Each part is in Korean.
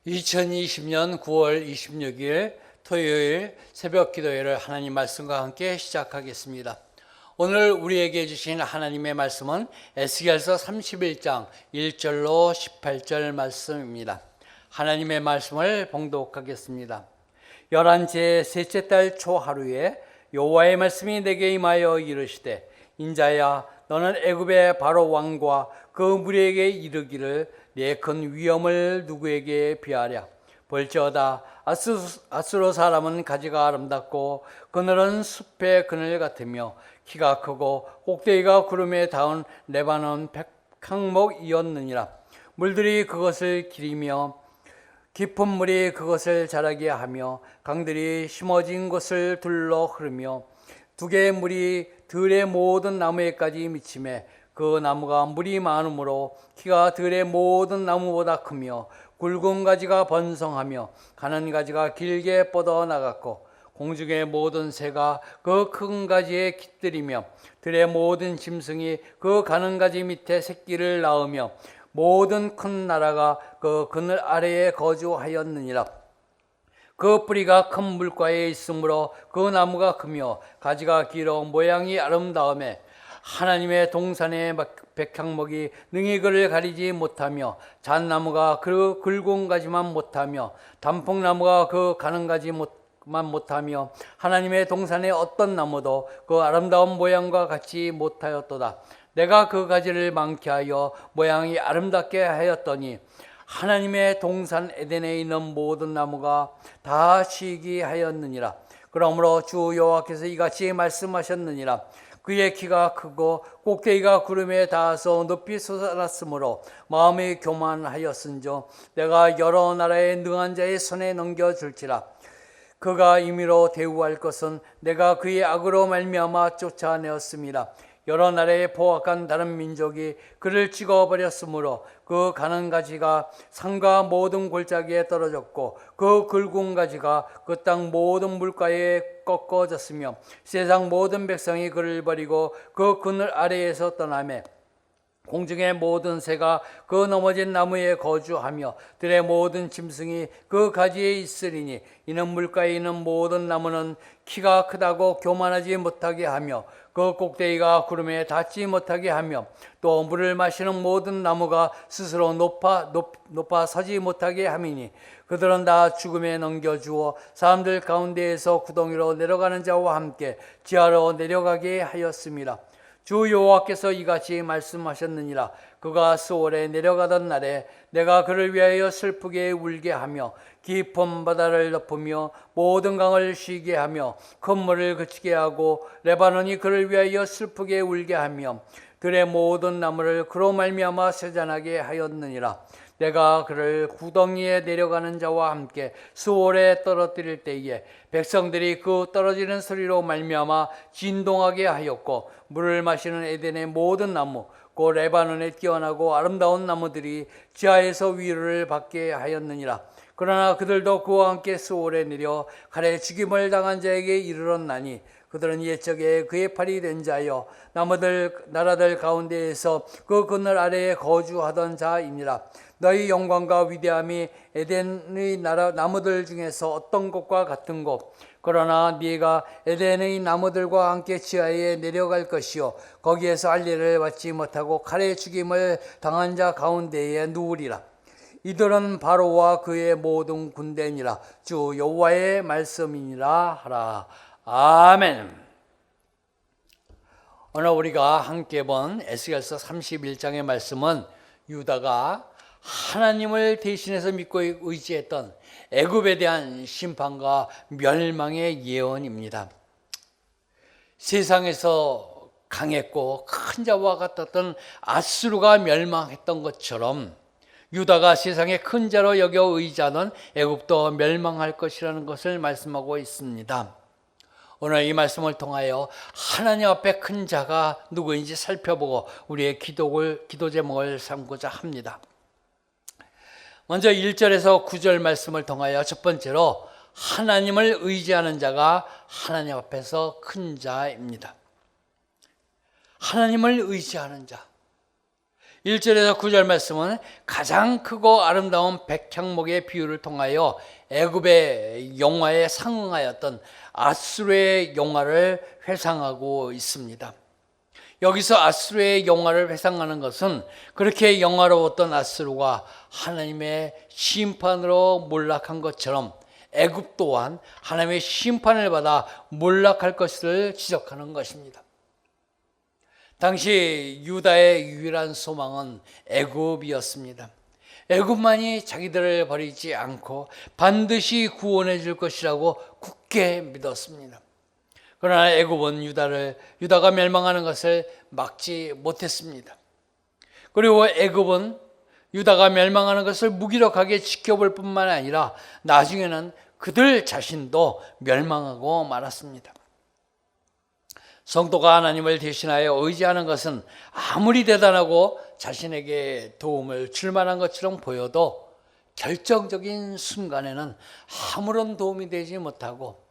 2020년 9월 26일 토요일 새벽 기도회를 하나님 말씀과 함께 시작하겠습니다. 오늘 우리에게 주신 하나님의 말씀은 에스겔서 31장 1절로 18절 말씀입니다. 하나님의 말씀을 봉독하겠습니다. 열한째 셋째 달 초하루에 여호와의 말씀이 내게 임하여 이르시되, 인자야, 너는 애굽의 바로 왕과 그 무리에게 이르기를, 내 큰 위엄을 누구에게 비하랴? 볼지어다 아수르 사람은 가지가 아름답고 그늘은 숲의 그늘 같으며 키가 크고 꼭대기가 구름에 닿은 레바논 백향목이었느니라. 물들이 그것을 기리며 깊은 물이 그것을 자라게 하며 강들이 심어진 곳을 둘러 흐르며 두 개의 물이 들의 모든 나무에까지 미치매 그 나무가 물이 많으므로 키가 들의 모든 나무보다 크며 굵은 가지가 번성하며 가는 가지가 길게 뻗어나갔고 공중의 모든 새가 그 큰 가지에 깃들이며 들의 모든 짐승이 그 가는 가지 밑에 새끼를 낳으며 모든 큰 나라가 그 그늘 아래에 거주하였느니라. 그 뿌리가 큰 물가에 있으므로 그 나무가 크며 가지가 길어 모양이 아름다우매 하나님의 동산의 백향목이 능히 그를 가리지 못하며 잣나무가 그 굵은 가지만 못하며 단풍나무가 그 가는 가지만 못하며 하나님의 동산의 어떤 나무도 그 아름다운 모양과 같이 못하였도다. 내가 그 가지를 많게 하여 모양이 아름답게 하였더니 하나님의 동산 에덴에 있는 모든 나무가 다 시기하였느니라. 그러므로 주 여호와께서 이같이 말씀하셨느니라. 그의 키가 크고 꼭대기가 구름에 닿아서 높이 솟아났으므로 마음이 교만하였은즉 내가 여러 나라의 능한 자의 손에 넘겨줄지라. 그가 임의로 대우할 것은 내가 그의 악으로 말미암아 쫓아내었습니다. 여러 나라의 포악한 다른 민족이 그를 찍어버렸으므로 그 가는 가지가 산과 모든 골짜기에 떨어졌고 그 굵은 가지가 그 땅 모든 물가에 꺾어졌으며 세상 모든 백성이 그를 버리고 그 그늘 아래에서 떠나매 공중의 모든 새가 그 넘어진 나무에 거주하며 들의 모든 짐승이 그 가지에 있으리니 이는 물가에 있는 모든 나무는 키가 크다고 교만하지 못하게 하며 그 꼭대기가 구름에 닿지 못하게 하며 또 물을 마시는 모든 나무가 스스로 높아 서지 못하게 함이니 그들은 다 죽음에 넘겨주어 사람들 가운데에서 구덩이로 내려가는 자와 함께 지하로 내려가게 하였습니다. 주 여호와께서 이같이 말씀하셨느니라. 그가 스올에 내려가던 날에 내가 그를 위하여 슬프게 울게 하며 깊은 바다를 덮으며 모든 강을 쉬게 하며 큰 물을 그치게 하고 레바논이 그를 위하여 슬프게 울게 하며 들의 모든 나무를 그로 말미암아 세잔하게 하였느니라. 내가 그를 구덩이에 내려가는 자와 함께 스올에 떨어뜨릴 때에 백성들이 그 떨어지는 소리로 말미암아 진동하게 하였고 물을 마시는 에덴의 모든 나무 곧 레바논에 뛰어나고 아름다운 나무들이 지하에서 위로를 받게 하였느니라. 그러나 그들도 그와 함께 스올에 내려 칼에 죽임을 당한 자에게 이르렀나니 그들은 옛적에 그의 팔이 된 자여 나라들 가운데에서 그 그늘 아래에 거주하던 자이니라. 너희 영광과 위대함이 에덴의 나무들 중에서 어떤 것과 같은 것. 그러나 네가 에덴의 나무들과 함께 지하에 내려갈 것이요 거기에서 할례를 받지 못하고 칼에 죽임을 당한 자 가운데에 누우리라. 이들은 바로와 그의 모든 군대니라. 주 여호와의 말씀이니라 하라. 아멘. 오늘 우리가 함께 본 에스겔서 31장의 말씀은 유다가 하나님을 대신해서 믿고 의지했던 애굽에 대한 심판과 멸망의 예언입니다. 세상에서 강했고 큰 자와 같았던 아수르가 멸망했던 것처럼 유다가 세상의 큰 자로 여겨 의지하던 애굽도 멸망할 것이라는 것을 말씀하고 있습니다. 오늘 이 말씀을 통하여 하나님 앞에 큰 자가 누구인지 살펴보고 우리의 기도 제목을 삼고자 합니다. 먼저 1절에서 9절 말씀을 통하여 첫 번째로 하나님을 의지하는 자가 하나님 앞에서 큰 자입니다. 하나님을 의지하는 자. 1절에서 9절 말씀은 가장 크고 아름다운 백향목의 비유를 통하여 애굽의 영화에 상응하였던 아수르의 영화를 회상하고 있습니다. 여기서 아수르의 영화를 회상하는 것은 그렇게 영화로웠던 아수르가 하나님의 심판으로 몰락한 것처럼 애굽 또한 하나님의 심판을 받아 몰락할 것을 지적하는 것입니다. 당시 유다의 유일한 소망은 애굽이었습니다. 애굽만이 자기들을 버리지 않고 반드시 구원해 줄 것이라고 굳게 믿었습니다. 그러나 애굽은 유다가 멸망하는 것을 막지 못했습니다. 그리고 애굽은 유다가 멸망하는 것을 무기력하게 지켜볼 뿐만 아니라 나중에는 그들 자신도 멸망하고 말았습니다. 성도가 하나님을 대신하여 의지하는 것은 아무리 대단하고 자신에게 도움을 줄 만한 것처럼 보여도 결정적인 순간에는 아무런 도움이 되지 못하고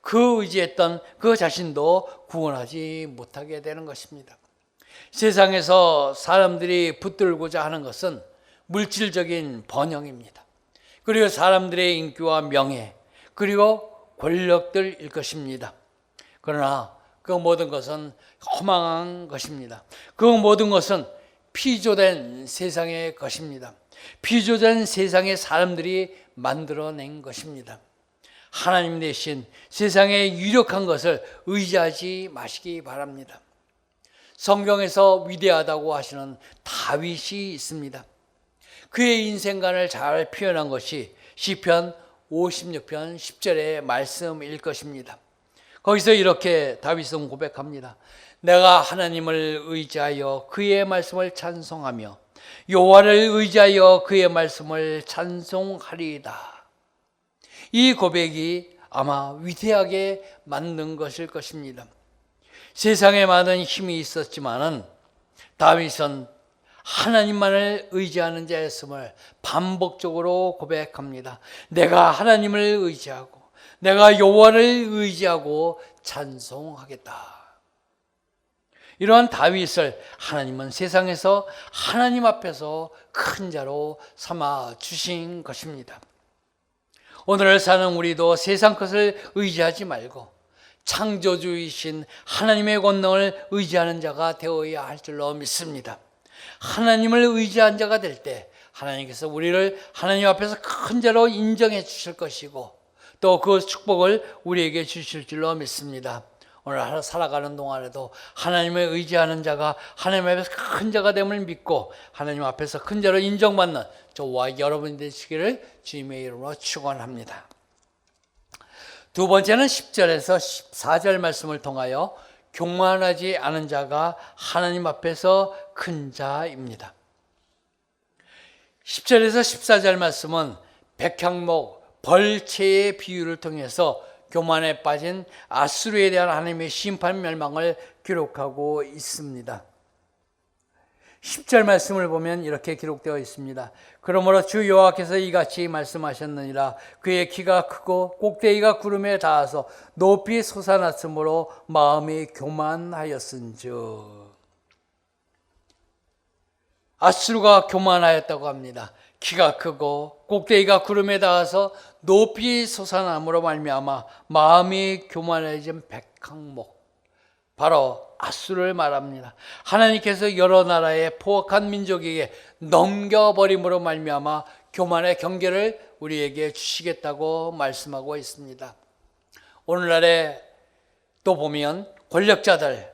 그 의지했던 그 자신도 구원하지 못하게 되는 것입니다. 세상에서 사람들이 붙들고자 하는 것은 물질적인 번영입니다. 그리고 사람들의 인기와 명예, 그리고 권력들일 것입니다. 그러나 그 모든 것은 허망한 것입니다. 그 모든 것은 피조된 세상의 것입니다. 피조된 세상의 사람들이 만들어낸 것입니다. 하나님 대신 세상의 유력한 것을 의지하지 마시기 바랍니다. 성경에서 위대하다고 하시는 다윗이 있습니다. 그의 인생관을 잘 표현한 것이 시편 56편 10절의 말씀일 것입니다. 거기서 이렇게 다윗은 고백합니다. 내가 하나님을 의지하여 그의 말씀을 찬송하며 여호와를 의지하여 그의 말씀을 찬송하리이다. 이 고백이 아마 위대하게 만든 것일 것입니다. 세상에 많은 힘이 있었지만은 다윗은 하나님만을 의지하는 자였음을 반복적으로 고백합니다. 내가 하나님을 의지하고 내가 여호와를 의지하고 찬송하겠다. 이러한 다윗을 하나님은 세상에서 하나님 앞에서 큰 자로 삼아 주신 것입니다. 오늘을 사는 우리도 세상 것을 의지하지 말고 창조주이신 하나님의 권능을 의지하는 자가 되어야 할 줄로 믿습니다. 하나님을 의지한 자가 될 때 하나님께서 우리를 하나님 앞에서 큰 자로 인정해 주실 것이고 또 그 축복을 우리에게 주실 줄로 믿습니다. 오늘 하루 살아가는 동안에도 하나님을 의지하는 자가 하나님 앞에서 큰 자가 됨을 믿고 하나님 앞에서 큰 자로 인정받는 저와 여러분이 되시기를 주님의 이름으로 축원합니다. 두 번째는 10절에서 14절 말씀을 통하여 교만하지 않은 자가 하나님 앞에서 큰 자입니다. 10절에서 14절 말씀은 백향목, 벌채의 비유를 통해서 교만에 빠진 아수르에 대한 하나님의 심판 멸망을 기록하고 있습니다. 10절 말씀을 보면 이렇게 기록되어 있습니다. 그러므로 주 여호와께서 이같이 말씀하셨느니라. 그의 키가 크고 꼭대기가 구름에 닿아서 높이 솟아났으므로 마음이 교만하였은즉. 아수르가 교만하였다고 합니다. 키가 크고 꼭대기가 구름에 닿아서 높이 솟아남으로 말미암아 마음이 교만해진 백향목, 바로 아수르를 말합니다. 하나님께서 여러 나라의 포악한 민족에게 넘겨버림으로 말미암아 교만의 경계를 우리에게 주시겠다고 말씀하고 있습니다. 오늘날에 또 보면 권력자들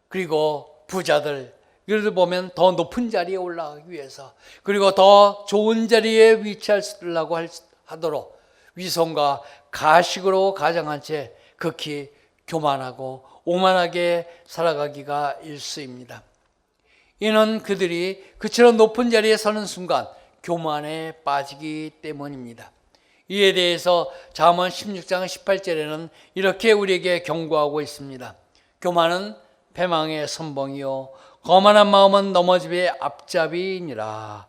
그리고 부자들, 이를 보면 더 높은 자리에 올라가기 위해서 그리고 더 좋은 자리에 위치하려고 하도록 위선과 가식으로 가장한 채 극히 교만하고 오만하게 살아가기가 일쑤입니다. 이는 그들이 그처럼 높은 자리에 서는 순간 교만에 빠지기 때문입니다. 이에 대해서 잠언 16장 18절에는 이렇게 우리에게 경고하고 있습니다. 교만은 패망의 선봉이요 거만한 마음은 넘어짐의 앞잡이니라.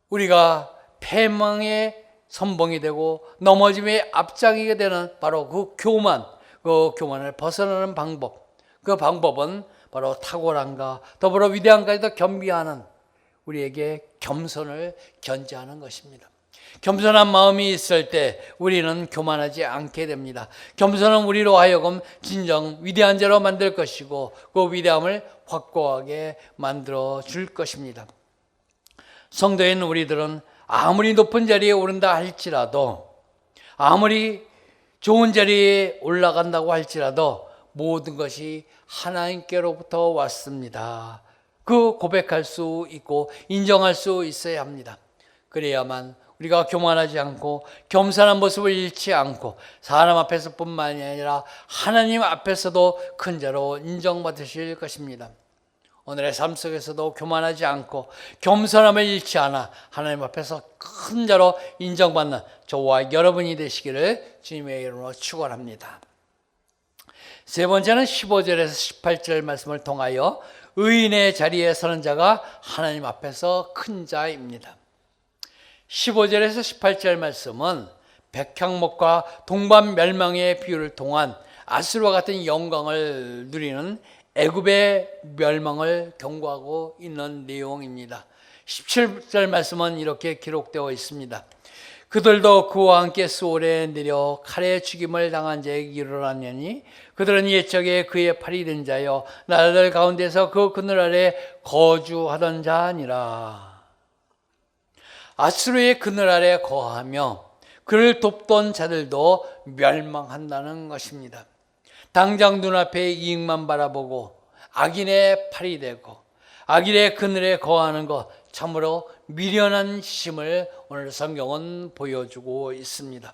우리가 패망의 선봉이 되고 넘어짐의 앞장이게 되는 바로 그 교만을 벗어나는 방법, 그 방법은 바로 탁월함과 더불어 위대함까지도 겸비하는 우리에게 겸손을 견지하는 것입니다. 겸손한 마음이 있을 때 우리는 교만하지 않게 됩니다. 겸손은 우리로 하여금 진정 위대한 자로 만들 것이고 그 위대함을 확고하게 만들어 줄 것입니다. 성도에 있는 우리들은 아무리 높은 자리에 오른다 할지라도, 아무리 좋은 자리에 올라간다고 할지라도 모든 것이 하나님께로부터 왔습니다. 그 고백할 수 있고 인정할 수 있어야 합니다. 그래야만 우리가 교만하지 않고 겸손한 모습을 잃지 않고 사람 앞에서뿐만이 아니라 하나님 앞에서도 큰 자로 인정받으실 것입니다. 오늘의 삶 속에서도 교만하지 않고 겸손함을 잃지 않아 하나님 앞에서 큰 자로 인정받는 저와 여러분이 되시기를 주님의 이름으로 축원합니다. 세 번째는 15절에서 18절 말씀을 통하여 의인의 자리에 서는 자가 하나님 앞에서 큰 자입니다. 15절에서 18절 말씀은 백향목과 동반 멸망의 비유를 통한 아수르와 같은 영광을 누리는 애굽의 멸망을 경고하고 있는 내용입니다. 17절 말씀은 이렇게 기록되어 있습니다. 그들도 그와 함께 수월에 내려 칼에 죽임을 당한 자에게 이르렀느니 그들은 옛적에 그의 팔이 된 자여 나라들 가운데서 그 그늘 아래 거주하던 자니라. 아수르의 그늘 아래 거하며 그를 돕던 자들도 멸망한다는 것입니다. 당장 눈앞에 이익만 바라보고 악인의 팔이 되고 악인의 그늘에 거하는 것 참으로 미련한 심을 오늘 성경은 보여주고 있습니다.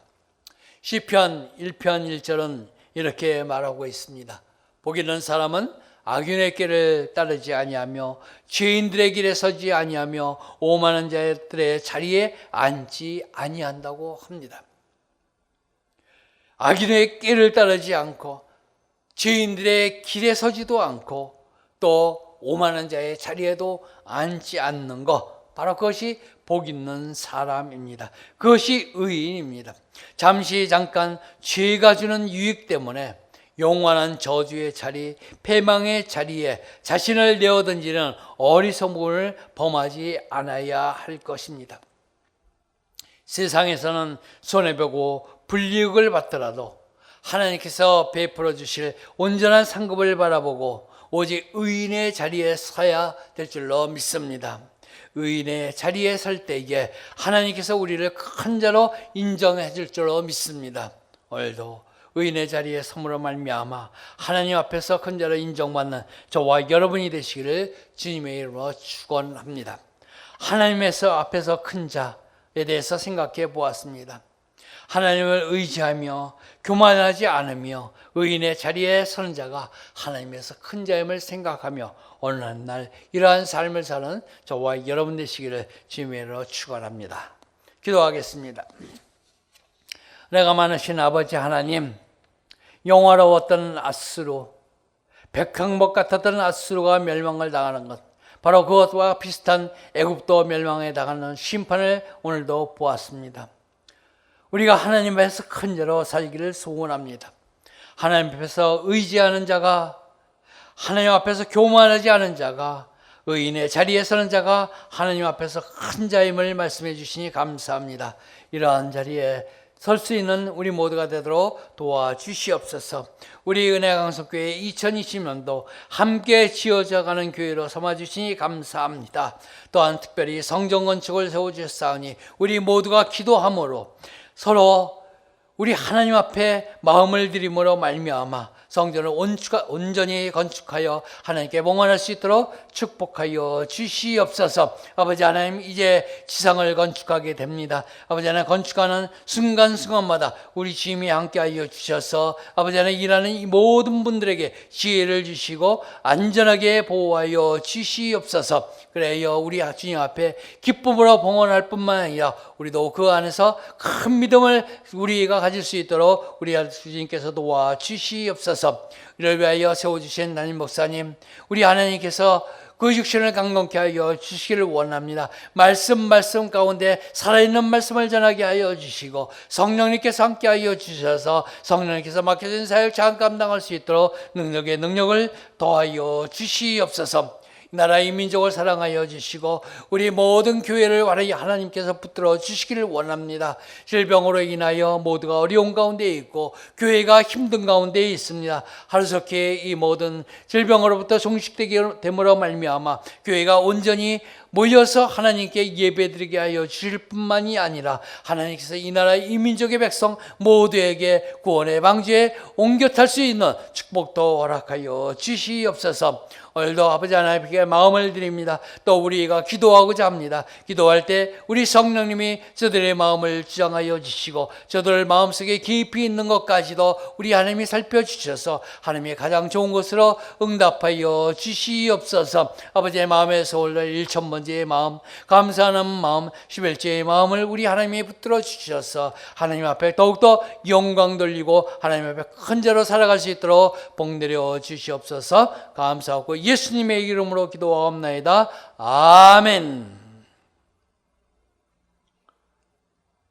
시편 1편 1절은 이렇게 말하고 있습니다. 복 있는 사람은 악인의 길을 따르지 아니하며 죄인들의 길에 서지 아니하며 오만한 자들의 자리에 앉지 아니한다고 합니다. 악인의 길을 따르지 않고 죄인들의 길에 서지도 않고 또 오만한 자의 자리에도 앉지 않는 것, 바로 그것이 복 있는 사람입니다. 그것이 의인입니다. 잠깐 죄가 주는 유익 때문에 영원한 저주의 자리, 패망의 자리에 자신을 내어던지는 어리석음을 범하지 않아야 할 것입니다. 세상에서는 손해보고 불이익을 받더라도 하나님께서 베풀어 주실 온전한 상급을 바라보고 오직 의인의 자리에 서야 될 줄로 믿습니다. 의인의 자리에 설 때에 하나님께서 우리를 큰 자로 인정해 줄 줄로 믿습니다. 오늘도 의인의 자리에 섬으로 말미암아 하나님 앞에서 큰 자로 인정받는 저와 여러분이 되시기를 주님의 이름으로 축원합니다. 하나님에서 앞에서 큰 자에 대해서 생각해 보았습니다. 하나님을 의지하며 교만하지 않으며 의인의 자리에 서는 자가 하나님에서 큰 자임을 생각하며 어느 날 이러한 삶을 사는 저와 여러분 되시기를 주님의 이름으로 축원합니다. 기도하겠습니다. 내가 많으신 아버지 하나님, 영화로웠던 아수르, 백향목 같았던 아수르가 멸망을 당하는 것, 바로 그것과 비슷한 애굽도 멸망에 당하는 심판을 오늘도 보았습니다. 우리가 하나님 앞에서 큰 자로 살기를 소원합니다. 하나님 앞에서 의지하는 자가, 하나님 앞에서 교만하지 않은 자가, 의인의 자리에 서는 자가 하나님 앞에서 큰 자임을 말씀해 주시니 감사합니다. 이러한 자리에 설 수 있는 우리 모두가 되도록 도와주시옵소서. 우리 은혜강석교회 2020년도 함께 지어져가는 교회로 삼아주시니 감사합니다. 또한 특별히 성전건축을 세워주셨사오니 우리 모두가 기도함으로 서로 우리 하나님 앞에 마음을 들임으로 말미암아 성전을 온전히 건축하여 하나님께 봉헌할 수 있도록 축복하여 주시옵소서. 아버지 하나님, 이제 지상을 건축하게 됩니다. 아버지 하나님, 건축하는 순간순간마다 우리 주님이 함께하여 주셔서 아버지 하나님, 일하는 이 모든 분들에게 지혜를 주시고 안전하게 보호하여 주시옵소서. 그래요, 우리 주님 앞에 기쁨으로 봉헌할 뿐만 아니라 우리도 그 안에서 큰 믿음을 우리가 가질 수 있도록 우리 주님께서 도와주시옵소서. 이를 위하여 세워주신 담임 목사님, 우리 하나님께서 그 육신을 강건케 하여 주시기를 원합니다. 말씀 가운데 살아있는 말씀을 전하게 하여 주시고 성령님께서 함께 하여 주셔서 성령님께서 맡겨진 사역 잘 감당할 수 있도록 능력에 능력을 더하여 주시옵소서. 나라의 민족을 사랑하여 주시고 우리 모든 교회를 완전히 하나님께서 붙들어 주시기를 원합니다. 질병으로 인하여 모두가 어려운 가운데 있고 교회가 힘든 가운데 있습니다. 하루속히 이 모든 질병으로부터 종식됨으로 말미암아 교회가 온전히 모여서 하나님께 예배드리게 하여 주실 뿐만이 아니라 하나님께서 이 나라의 이 민족의 백성 모두에게 구원의 방주에 옮겨 탈 수 있는 축복도 허락하여 주시옵소서. 오늘도 아버지 하나님께 마음을 드립니다. 또 우리가 기도하고자 합니다. 기도할 때 우리 성령님이 저들의 마음을 주장하여 주시고 저들 마음속에 깊이 있는 것까지도 우리 하나님이 살펴주셔서 하나님의 가장 좋은 것으로 응답하여 주시옵소서. 아버지의 마음에서 올라 1,000번째의 마음, 감사하는 마음, 11제의 마음을 우리 하나님이 붙들어 주셔서 하나님 앞에 더욱더 영광 돌리고 하나님 앞에 큰 자로 살아갈 수 있도록 복내려 주시옵소서. 감사하고 예수님의 이름으로 기도하옵나이다. 아멘.